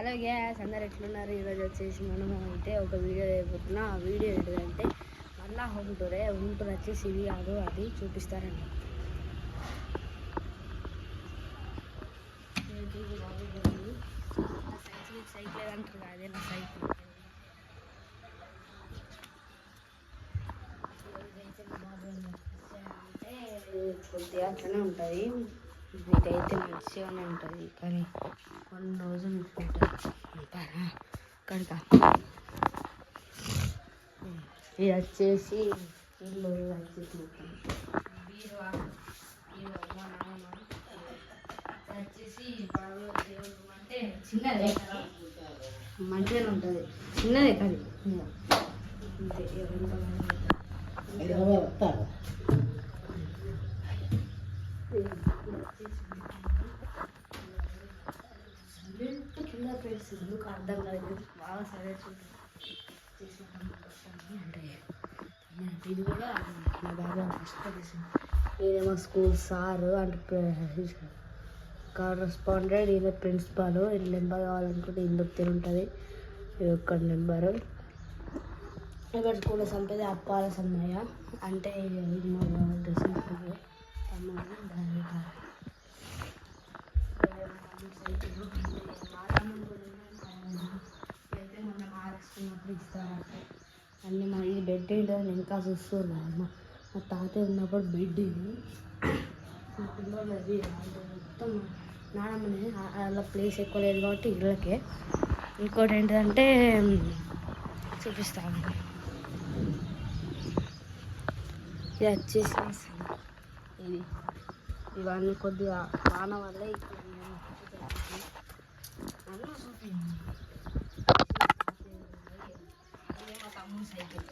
Hello gas అందరు ఎట్లున్నారు? ఈరోజు వచ్చేసి మనము అయితే ఒక వీడియో అయిపోతున్నా. ఆ వీడియో ఏంటంటే మళ్ళా హోమ్ టూర్ వచ్చేసి ఇది కాదు, అది చూపిస్తారండి. సైకిల్ ఏదంటారు అదే నా సైకిల్. అంటే కొద్దిగా అట్లనే ఉంటుంది, మీకైతే మంచిగానే ఉంటుంది, కానీ కొన్ని రోజులు ఉంటుంది అంటారా కనుక. ఇది వచ్చేసి ఇల్లు వచ్చేసి బీరువా, మా నాయన వచ్చేసి పడవలో దేవుడు అంటే చిన్నదే మంచిగానే ఉంటుంది, చిన్నదే కానీ అంతే. కింద ఫ్రెండ్స్ ఎందుకు అర్థం కాలేదు, బాగా సజెస్ట్ అంటే ఇది కూడా మా బాబా ఫస్ట్ చేసింది. ఈయనేమో స్కూల్ సారు అంటే కరస్పాండెంట్, ఈయన ప్రిన్సిపాల్. ఈయన నెంబర్ కావాలనుకుంటే ఇందుకు తిరుగుతుంది. ఇది ఒక్క నెంబరు. ఇక్కడ స్కూల్లో చంపేది అప్పాల సమ్మయ్య అంటే ఇది మా డ్రెస్సింగ్ తమ్ముడు దాని సైకిల్ మా తమ్ముడు అయితే మొన్న మారేసుకున్నప్పుడు ఇస్తారంటే అన్నీ. మా ఇది బెడ్ ఏంటని ఇంకా చూస్తున్నాను. మా తాతయ్య ఉన్నప్పుడు బెడ్ ఇది పిల్లలు అది మొత్తం నానమ్మని అలా ప్లేస్ ఎక్కువ లేదు కాబట్టి ఇళ్ళకే. ఇంకోటి ఏంటంటే చూపిస్తాను, ఇది వచ్చేసి ఇది ఇవన్నీ కొద్దిగా వాన వల్ల ఇక్కడ మా తమ్ముడు సైకిల్.